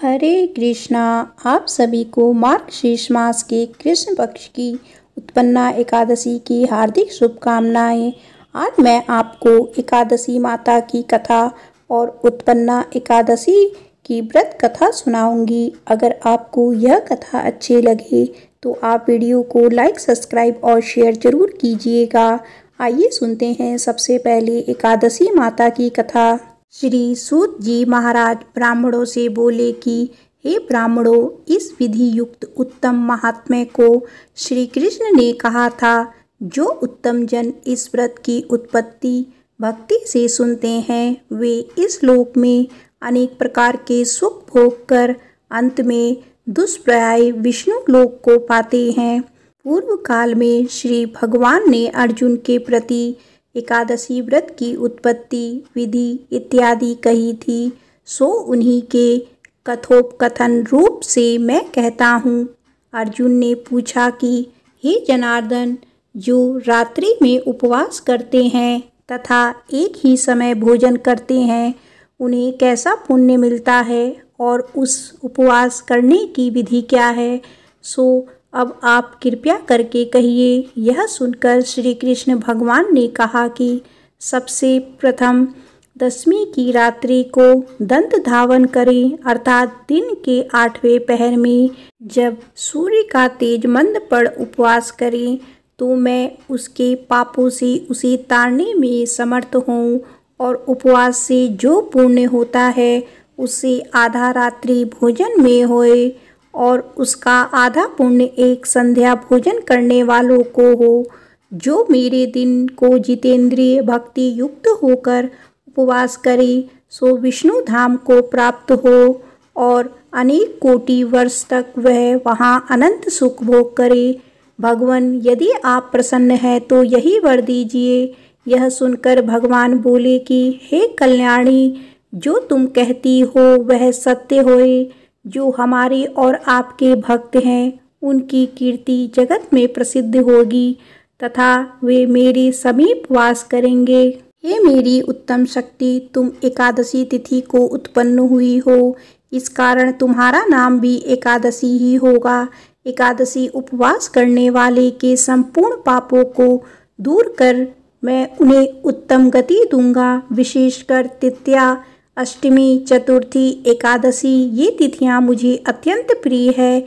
हरे कृष्णा। आप सभी को मार्गशीर्ष मास के कृष्ण पक्ष की उत्पन्ना एकादशी की हार्दिक शुभकामनाएं। आज मैं आपको एकादशी माता की कथा और उत्पन्ना एकादशी की व्रत कथा सुनाऊंगी। अगर आपको यह कथा अच्छी लगे तो आप वीडियो को लाइक, सब्सक्राइब और शेयर जरूर कीजिएगा। आइए सुनते हैं सबसे पहले एकादशी माता की कथा। श्री सूत जी महाराज ब्राह्मणों से बोले कि हे ब्राह्मणों, इस विधि युक्त उत्तम महात्म्य को श्री कृष्ण ने कहा था। जो उत्तम जन इस व्रत की उत्पत्ति भक्ति से सुनते हैं, वे इस लोक में अनेक प्रकार के सुख भोग कर अंत में दुष्प्रयाय विष्णु लोक को पाते हैं। पूर्व काल में श्री भगवान ने अर्जुन के प्रति एकादशी व्रत की उत्पत्ति विधि इत्यादि कही थी, सो उन्हीं के कथोपकथन रूप से मैं कहता हूँ। अर्जुन ने पूछा कि हे जनार्दन, जो रात्रि में उपवास करते हैं तथा एक ही समय भोजन करते हैं, उन्हें कैसा पुण्य मिलता है और उस उपवास करने की विधि क्या है, सो अब आप कृपया करके कहिए। यह सुनकर श्री कृष्ण भगवान ने कहा कि सबसे प्रथम दशमी की रात्रि को दंत धावन करें, अर्थात दिन के 8वें पहर में जब सूर्य का तेज मंद पड़ उपवास करें, तो मैं उसके पापों से उसे तारने में समर्थ हूँ और उपवास से जो पुण्य होता है उससे आधा रात्रि भोजन में होए और उसका आधा पुण्य एक संध्या भोजन करने वालों को हो। जो मेरे दिन को जितेंद्रिय भक्ति युक्त होकर उपवास करे, सो विष्णु धाम को प्राप्त हो और अनेक कोटि वर्ष तक वह वहाँ अनंत सुख भोग करे। भगवान, यदि आप प्रसन्न हैं तो यही वर दीजिए। यह सुनकर भगवान बोले कि हे कल्याणी, जो तुम कहती हो वह सत्य होए। जो हमारे और आपके भक्त हैं, उनकी कीर्ति जगत में प्रसिद्ध होगी तथा वे मेरे समीप वास करेंगे। हे मेरी उत्तम शक्ति, तुम एकादशी तिथि को उत्पन्न हुई हो, इस कारण तुम्हारा नाम भी एकादशी ही होगा। एकादशी उपवास करने वाले के संपूर्ण पापों को दूर कर मैं उन्हें उत्तम गति दूंगा। विशेषकर तृतीया, अष्टमी, चतुर्थी, एकादशी ये तिथियां मुझे अत्यंत प्रिय है।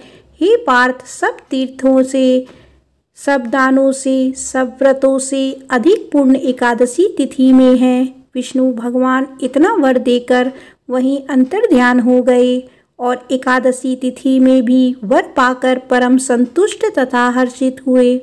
हे पार्थ, सब तीर्थों से, सब दानों से, सब व्रतों से अधिक पूर्ण एकादशी तिथि में है। विष्णु भगवान इतना वर देकर वहीं अंतर्ध्यान हो गए और एकादशी तिथि में भी वर पाकर परम संतुष्ट तथा हर्षित हुए।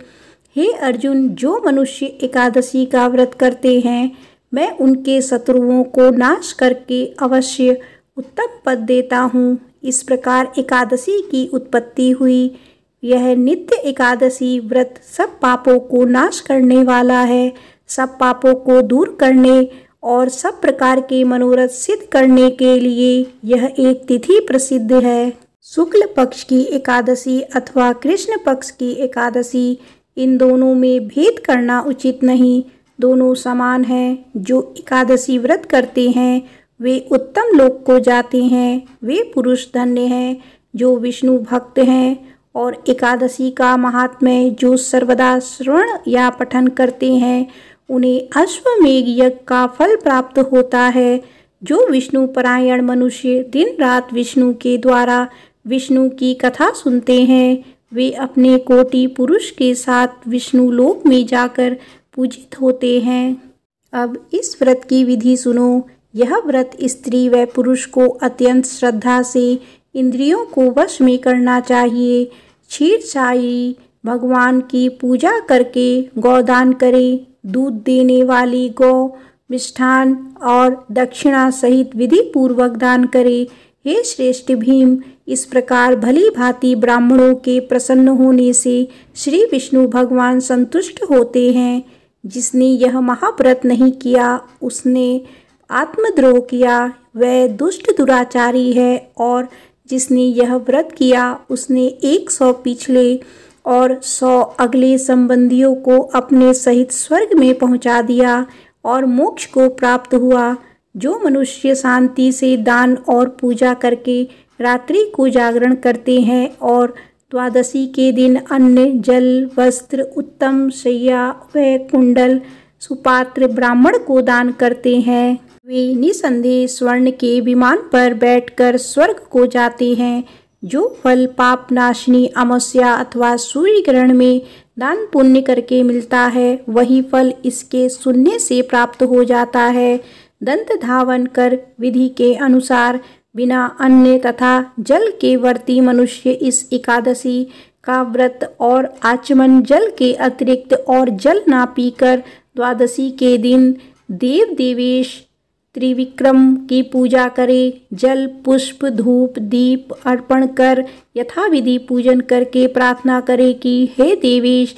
हे अर्जुन, जो मनुष्य एकादशी का व्रत करते हैं, मैं उनके शत्रुओं को नाश करके अवश्य उत्तम पद देता हूँ। इस प्रकार एकादशी की उत्पत्ति हुई। यह नित्य एकादशी व्रत सब पापों को नाश करने वाला है। सब पापों को दूर करने और सब प्रकार के मनोरथ सिद्ध करने के लिए यह एक तिथि प्रसिद्ध है। शुक्ल पक्ष की एकादशी अथवा कृष्ण पक्ष की एकादशी, इन दोनों में भेद करना उचित नहीं, दोनों समान हैं। जो एकादशी व्रत करते हैं वे उत्तम लोक को जाते हैं। वे पुरुष धन्य हैं जो विष्णु भक्त हैं। और एकादशी का महात्म्य जो सर्वदा श्रवण या पठन करते हैं, उन्हें अश्वमेघ यज्ञ का फल प्राप्त होता है। जो विष्णु परायण मनुष्य दिन रात विष्णु के द्वारा विष्णु की कथा सुनते हैं, वे अपने कोटि पुरुष के साथ विष्णु लोक में जाकर पूजित होते हैं। अब इस व्रत की विधि सुनो। यह व्रत स्त्री व पुरुष को अत्यंत श्रद्धा से इंद्रियों को वश में करना चाहिए। क्षीरसाई भगवान की पूजा करके गौदान करे। दूध देने वाली गौ मिष्ठान और दक्षिणा सहित विधि पूर्वक दान करे। हे श्रेष्ठ भीम, इस प्रकार भली भांति ब्राह्मणों के प्रसन्न होने से श्री विष्णु भगवान संतुष्ट होते हैं। जिसने यह महाव्रत नहीं किया, उसने आत्मद्रोह किया, वह दुष्ट दुराचारी है। और जिसने यह व्रत किया, उसने 100 पिछले और 100 अगले संबंधियों को अपने सहित स्वर्ग में पहुंचा दिया और मोक्ष को प्राप्त हुआ। जो मनुष्य शांति से दान और पूजा करके रात्रि को जागरण करते हैं और द्वादशी के दिन अन्न, जल, वस्त्र, उत्तम शैया व कुंडल, सुपात्र ब्राह्मण को दान करते हैं। वे निसंदेह स्वर्ण के विमान पर बैठकर स्वर्ग को जाते हैं। जो फल पाप नाशनी अमावस्या अथवा सूर्य ग्रहण में दान पुण्य करके मिलता है, वही फल इसके सुनने से प्राप्त हो जाता है। दंत धावन कर विधि के अनुसार बिना अन्न तथा जल के व्रती मनुष्य इस एकादशी का व्रत और आचमन जल के अतिरिक्त और जल ना पीकर द्वादशी के दिन देव देवेश त्रिविक्रम की पूजा करे। जल, पुष्प, धूप, दीप अर्पण कर यथाविधि पूजन करके प्रार्थना करे कि हे देवेश,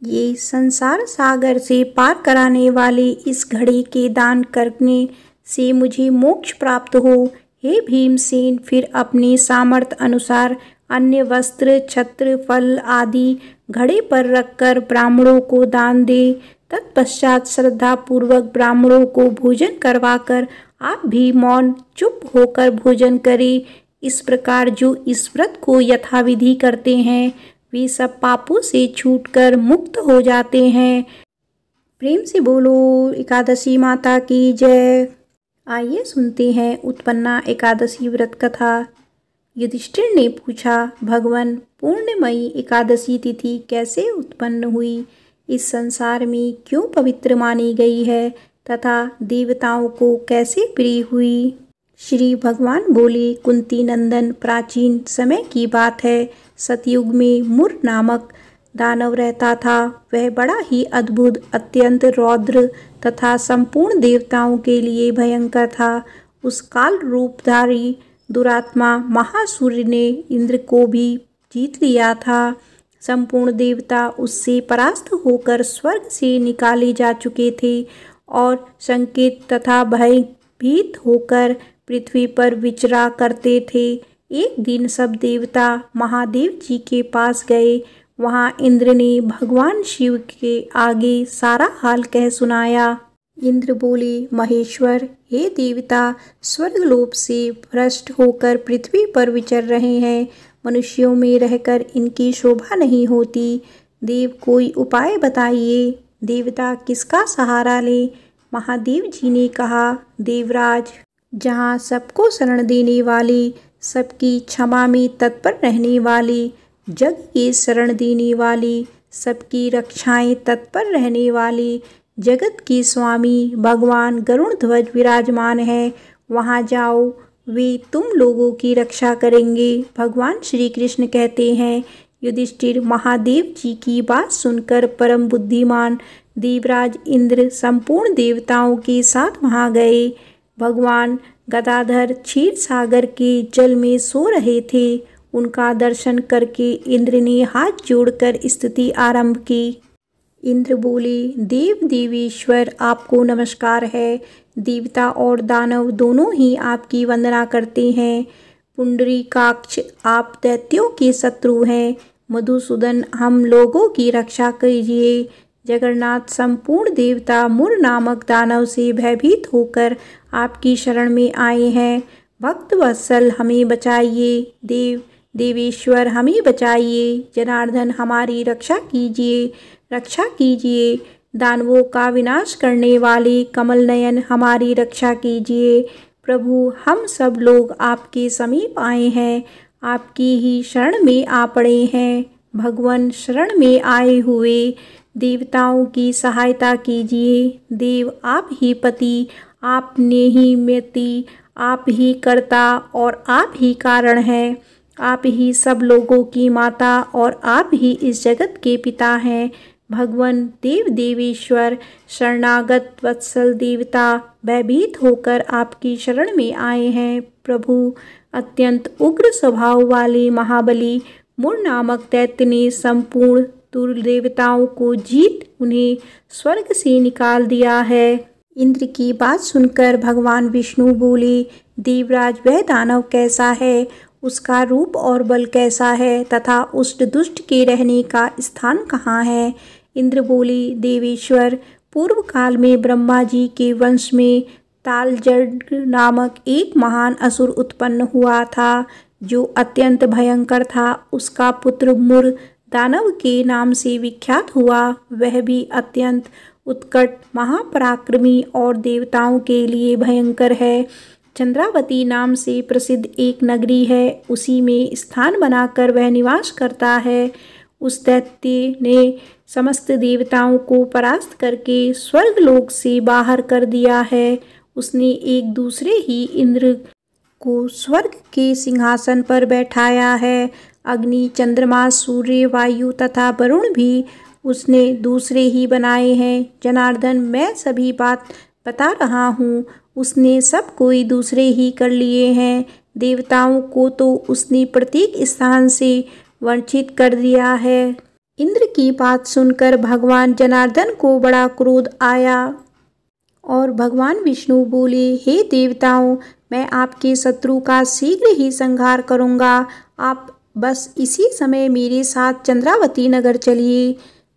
ये संसार सागर से पार कराने वाले इस घड़े के दान करने से मुझे मोक्ष प्राप्त हो। हे भीमसेन, फिर अपने सामर्थ्य अनुसार अन्य वस्त्र, छत्र, फल आदि घड़े पर रखकर ब्राह्मणों को दान दे। तत्पश्चात श्रद्धा पूर्वक ब्राह्मणों को भोजन करवाकर आप भी मौन चुप होकर भोजन करें। इस प्रकार जो इस व्रत को यथाविधि करते हैं, वे सब पापों से छूटकर मुक्त हो जाते हैं। प्रेम से बोलो एकादशी माता की जय। आइए सुनते हैं उत्पन्ना एकादशी व्रत कथा। युधिष्ठिर ने पूछा, भगवान, पूर्णमयी एकादशी तिथि कैसे उत्पन्न हुई? इस संसार में क्यों पवित्र मानी गई है तथा देवताओं को कैसे प्रिय हुई? श्री भगवान बोले, कुंती नंदन, प्राचीन समय की बात है। सतयुग में मुर नामक दानव रहता था। वह बड़ा ही अद्भुत, अत्यंत रौद्र तथा संपूर्ण देवताओं के लिए भयंकर था। उस काल रूपधारी दुरात्मा महासूर्य ने इंद्र को भी जीत लिया था। संपूर्ण देवता उससे परास्त होकर स्वर्ग से निकाले जा चुके थे और शंकित तथा भयभीत होकर पृथ्वी पर विचरा करते थे। एक दिन सब देवता महादेव जी के पास गए। वहां इंद्र ने भगवान शिव के आगे सारा हाल कह सुनाया। इंद्र बोले, महेश्वर, हे देवता, स्वर्गलोक से भ्रष्ट होकर पृथ्वी पर विचर रहे हैं। मनुष्यों में रहकर इनकी शोभा नहीं होती। देव, कोई उपाय बताइए। देवता किसका सहारा ले? महादेव जी ने कहा, देवराज, जहाँ सबको शरण देने वाली, सबकी क्षमा में तत्पर रहने वाली, जग की शरण देने वाली, सबकी रक्षाएं तत्पर रहने वाली, जगत की स्वामी भगवान गरुड़ ध्वज विराजमान है, वहाँ जाओ, वे तुम लोगों की रक्षा करेंगे। भगवान श्री कृष्ण कहते हैं, युधिष्ठिर महादेव जी की बात सुनकर परम बुद्धिमान देवराज इंद्र संपूर्ण देवताओं के साथ वहाँ गए। भगवान गदाधर क्षीर सागर के जल में सो रहे थे। उनका दर्शन करके इंद्र ने हाथ जोड़कर स्तुति आरंभ की। इंद्र बोले, देव देवेश्वर, आपको नमस्कार है। देवता और दानव दोनों ही आपकी वंदना करते हैं। पुंडरीकाक्ष, आप दैत्यों के शत्रु हैं। मधुसूदन, हम लोगों की रक्षा कीजिए। जगन्नाथ, संपूर्ण देवता मुर नामक दानव से भयभीत होकर आपकी शरण में आए हैं। भक्त वत्सल, हमें बचाइए। देव देवेश्वर, हमें बचाइए। जनार्दन, हमारी रक्षा कीजिए, रक्षा कीजिए। दानवों का विनाश करने वाले कमल नयन, हमारी रक्षा कीजिए। प्रभु, हम सब लोग आपके समीप आए हैं, आपकी ही शरण में आ पड़े हैं। भगवान, शरण में आए हुए देवताओं की सहायता कीजिए। देव, आप ही पति, आपने ही मृति, आप ही कर्ता और आप ही कारण हैं। आप ही सब लोगों की माता और आप ही इस जगत के पिता हैं। भगवान देव देवेश्वर, शरणागत वत्सल देवता भयभीत होकर आपकी शरण में आए हैं। प्रभु, अत्यंत उग्र स्वभाव वाले महाबली मुर नामक दैत्य ने संपूर्ण दुर्देवताओं को जीत उन्हें स्वर्ग से निकाल दिया है। इंद्र की बात सुनकर भगवान विष्णु बोले, देवराज, वह दानव कैसा है? उसका रूप और बल कैसा है तथा उष्ट दुष्ट के रहने का स्थान कहाँ है? इंद्र बोले, देवेश्वर, पूर्व काल में ब्रह्मा जी के वंश में तालजड़ नामक एक महान असुर उत्पन्न हुआ था। जो अत्यंत भयंकर था। उसका पुत्र मुर दानव के नाम से विख्यात हुआ। वह भी अत्यंत उत्कट, महापराक्रमी और देवताओं के लिए भयंकर है। चंद्रावती नाम से प्रसिद्ध एक नगरी है, उसी में स्थान बनाकर वह निवास करता है। उस दैत्य ने समस्त देवताओं को परास्त करके स्वर्गलोक से बाहर कर दिया है। उसने एक दूसरे ही इंद्र को स्वर्ग के सिंहासन पर बैठाया है। अग्नि, चंद्रमा, सूर्य, वायु तथा वरुण भी उसने दूसरे ही बनाए हैं। जनार्दन, मैं सभी बात बता रहा हूँ। उसने सब कोई दूसरे ही कर लिए हैं। देवताओं को तो उसने प्रत्येक स्थान से वंचित कर दिया है। इंद्र की बात सुनकर भगवान जनार्दन को बड़ा क्रोध आया और भगवान विष्णु बोले, हे देवताओं, मैं आपके शत्रु का शीघ्र ही संहार करूँगा। आप बस इसी समय मेरे साथ चंद्रावती नगर चलिए।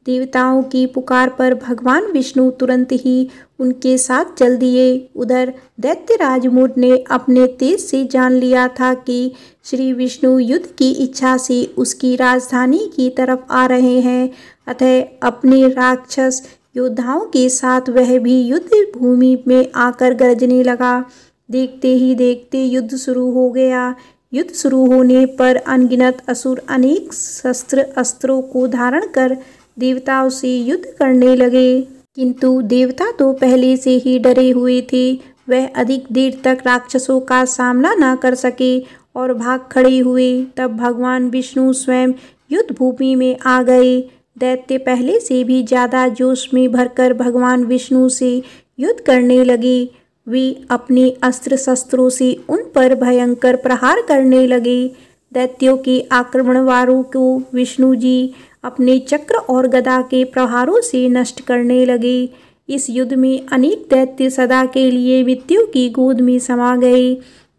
देवताओं की पुकार पर भगवान विष्णु तुरंत ही उनके साथ चल दिए। उधर दैत्यराज मुर ने अपने तेज से जान लिया था कि श्री विष्णु युद्ध की इच्छा से उसकी राजधानी की तरफ आ रहे हैं। अतः अपने राक्षस योद्धाओं के साथ वह भी युद्ध भूमि में आकर गरजने लगा। देखते ही देखते युद्ध शुरू हो गया। युद्ध शुरू होने पर अनगिनत असुर अनेक शस्त्र अस्त्रों को धारण कर देवताओं से युद्ध करने लगे, किंतु देवता तो पहले से ही डरे हुए थे। वह अधिक देर तक राक्षसों का सामना न कर सके और भाग खड़े हुए। तब भगवान विष्णु स्वयं युद्ध भूमि में आ गए। दैत्य पहले से भी ज्यादा जोश में भरकर भगवान विष्णु से युद्ध करने लगे। वे अपने अस्त्र शस्त्रों से उन पर भयंकर प्रहार करने लगे। दैत्यों के आक्रमणवारों को विष्णु जी अपने चक्र और गदा के प्रहारों से नष्ट करने लगे। इस युद्ध में अनेक दैत्य सदा के लिए मृत्यु की गोद में समा गए,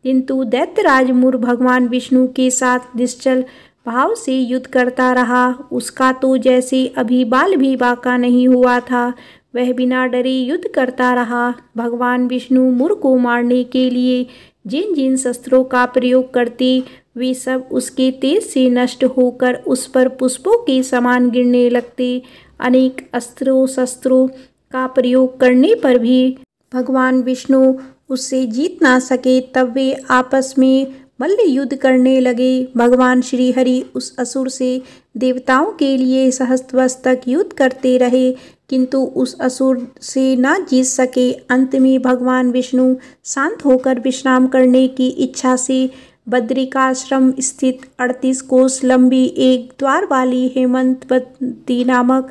किंतु दैत्यराज मुर भगवान विष्णु के साथ निश्चल भाव से युद्ध करता रहा। उसका तो जैसे अभी बाल भी बांका नहीं हुआ था। वह बिना डरे युद्ध करता रहा। भगवान विष्णु मुर को मारने के लिए जिन जिन शस्त्रों का प्रयोग करते, वे सब उसके तेज से नष्ट होकर उस पर पुष्पों के समान गिरने लगते। अनेक अस्त्रों शस्त्रों का प्रयोग करने पर भी भगवान विष्णु उससे जीत ना सके। तब वे आपस में मल्ल युद्ध करने लगे। भगवान श्री हरि उस असुर से देवताओं के लिए सहस्त्रवश युद्ध करते रहे, किंतु उस असुर से ना जीत सके। अंत में भगवान विष्णु शांत होकर विश्राम करने की इच्छा से बद्रिकाश्रम स्थित 38 कोस लंबी एक द्वार वाली हेमंतवती नामक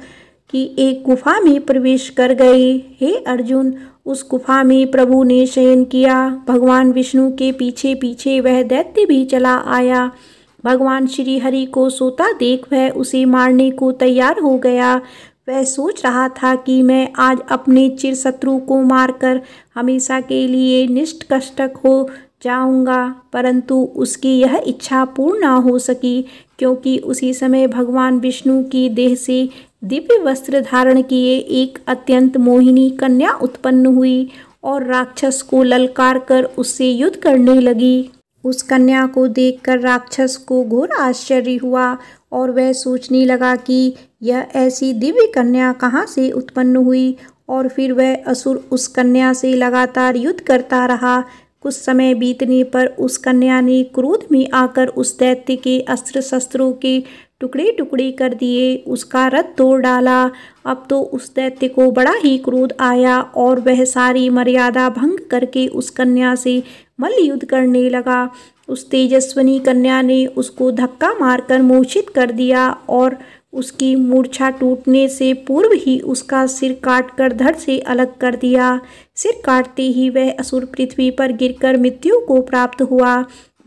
की एक गुफा में प्रवेश कर गए। हे अर्जुन, उस गुफा में प्रभु ने शयन किया। भगवान विष्णु के पीछे पीछे वह दैत्य भी चला आया। भगवान श्री हरि को सोता देख वह उसे मारने को तैयार हो गया। वह सोच रहा था कि मैं आज अपने चिर शत्रु को मारकर हमेशा के लिए निष्कष्टक हो जाऊंगा, परंतु उसकी यह इच्छा पूर्ण न हो सकी, क्योंकि उसी समय भगवान विष्णु की देह से दिव्य वस्त्र धारण किए एक अत्यंत मोहिनी कन्या उत्पन्न हुई और राक्षस को ललकार कर उससे युद्ध करने लगी। उस कन्या को देखकर राक्षस को घोर आश्चर्य हुआ और वह सोचने लगा कि यह ऐसी दिव्य कन्या कहाँ से उत्पन्न हुई, और फिर वह असुर उस कन्या से लगातार युद्ध करता रहा। कुछ समय बीतने पर उस कन्या ने क्रोध में आकर उस दैत्य के अस्त्र शस्त्रों के टुकड़े टुकड़े कर दिए, उसका रथ तोड़ डाला। अब तो उस दैत्य को बड़ा ही क्रोध आया और वह सारी मर्यादा भंग करके उस कन्या से मल्ल युद्ध करने लगा। उस तेजस्विनी कन्या ने उसको धक्का मारकर मूर्छित कर दिया और उसकी मूर्छा टूटने से पूर्व ही उसका सिर काटकर धड़ से अलग कर दिया। सिर काटते ही वह असुर पृथ्वी पर गिरकर मृत्यु को प्राप्त हुआ।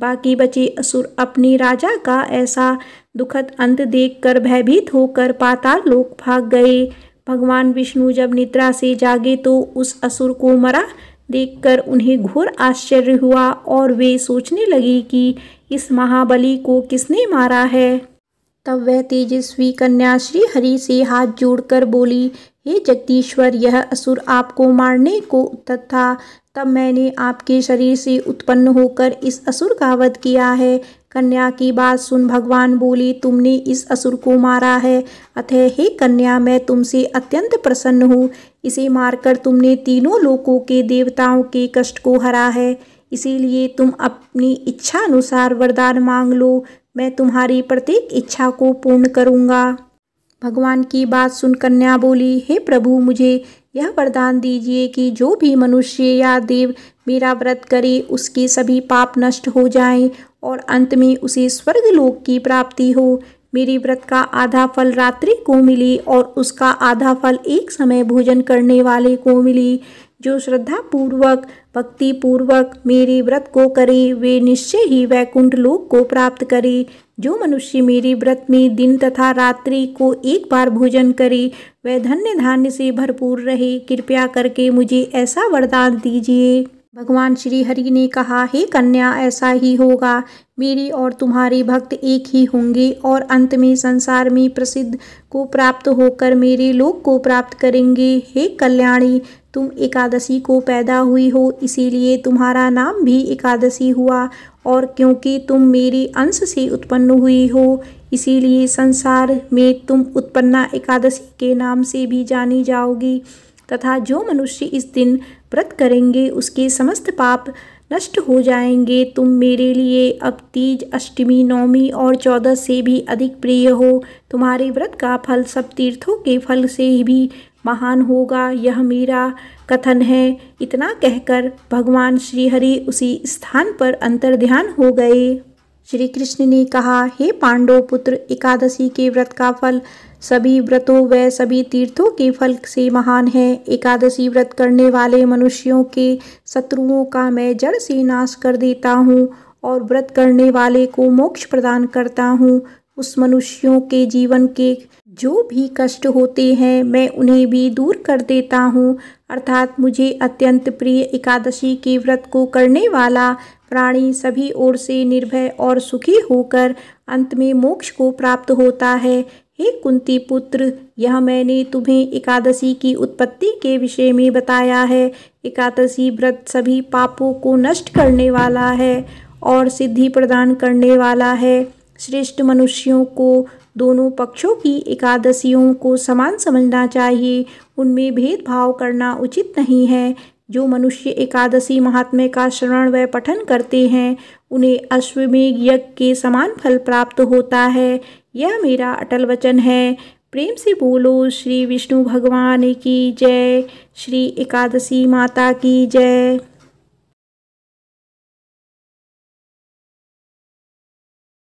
बाकी बचे असुर अपने राजा का ऐसा दुखद अंत देखकर भयभीत होकर पाताल लोक भाग गए। भगवान विष्णु जब निद्रा से जागे तो उस असुर को मरा देखकर उन्हें घोर आश्चर्य हुआ और वे सोचने लगे कि इस महाबली को किसने मारा है। तब वह तेजस्वी कन्या श्री हरि से हाथ जोड़कर बोली, हे जगदीश्वर, यह असुर आपको मारने को उद्यत था, तब मैंने आपके शरीर से उत्पन्न होकर इस असुर का वध किया है। कन्या की बात सुन भगवान बोले, तुमने इस असुर को मारा है, अतः हे कन्या मैं तुमसे अत्यंत प्रसन्न हूँ। इसे मारकर तुमने तीनों लोकों के देवताओं के कष्ट को हरा है, इसीलिए तुम अपनी इच्छा अनुसार वरदान मांग लो, मैं तुम्हारी प्रत्येक इच्छा को पूर्ण करूँगा। भगवान की बात सुन कन्या बोली, हे प्रभु मुझे यह वरदान दीजिए कि जो भी मनुष्य या देव मेरा व्रत करे उसके सभी पाप नष्ट हो जाएं और अंत में उसे स्वर्गलोक की प्राप्ति हो। मेरे व्रत का आधा फल रात्रि को मिले और उसका आधा फल एक समय भोजन करने वाले को मिले। जो श्रद्धा पूर्वक भक्ति पूर्वक मेरे व्रत को करे वे निश्चय ही वैकुंठ लोक को प्राप्त करे। जो मनुष्य मेरे व्रत में दिन तथा रात्रि को एक बार भोजन करे वह धन्य धान्य से भरपूर रहे। कृपया करके मुझे ऐसा वरदान दीजिए। भगवान श्री हरि ने कहा, हे कन्या ऐसा ही होगा। मेरी और तुम्हारे भक्त एक ही होंगे और अंत में संसार में प्रसिद्ध को प्राप्त होकर मेरे लोक को प्राप्त करेंगे। हे कल्याणी, तुम एकादशी को पैदा हुई हो, इसीलिए तुम्हारा नाम भी एकादशी हुआ, और क्योंकि तुम मेरे अंश से उत्पन्न हुई हो इसीलिए संसार में तुम उत्पन्ना एकादशी के नाम से भी जानी जाओगी। तथा जो मनुष्य इस दिन व्रत करेंगे उसके समस्त पाप नष्ट हो जाएंगे। तुम मेरे लिए अब तीज, अष्टमी, नवमी और 14 से भी अधिक प्रिय हो। तुम्हारे व्रत का फल सब तीर्थों के फल से भी महान होगा, यह मेरा कथन है। इतना कहकर भगवान श्री हरि उसी स्थान पर अंतर्ध्यान हो गए। श्री कृष्ण ने कहा, हे पांडव पुत्र, एकादशी के व्रत का फल सभी व्रतों व सभी तीर्थों के फल से महान है। एकादशी व्रत करने वाले मनुष्यों के शत्रुओं का मैं जड़ से नाश कर देता हूँ और व्रत करने वाले को मोक्ष प्रदान करता हूँ। उस मनुष्यों के जीवन के जो भी कष्ट होते हैं मैं उन्हें भी दूर कर देता हूँ। अर्थात मुझे अत्यंत प्रिय एकादशी के व्रत को करने वाला प्राणी सभी ओर से निर्भय और सुखी होकर अंत में मोक्ष को प्राप्त होता है। हे कुंती पुत्र, यह मैंने तुम्हें एकादशी की उत्पत्ति के विषय में बताया है। एकादशी व्रत सभी पापों को नष्ट करने वाला है और सिद्धि प्रदान करने वाला है। श्रेष्ठ मनुष्यों को दोनों पक्षों की एकादशियों को समान समझना चाहिए, उनमें भेदभाव करना उचित नहीं है। जो मनुष्य एकादशी महात्म्य का श्रवण व पठन करते हैं उन्हें अश्वमेध यज्ञ के समान फल प्राप्त होता है, यह मेरा अटल वचन है। प्रेम से बोलो श्री विष्णु भगवान की जय, श्री एकादशी माता की जय।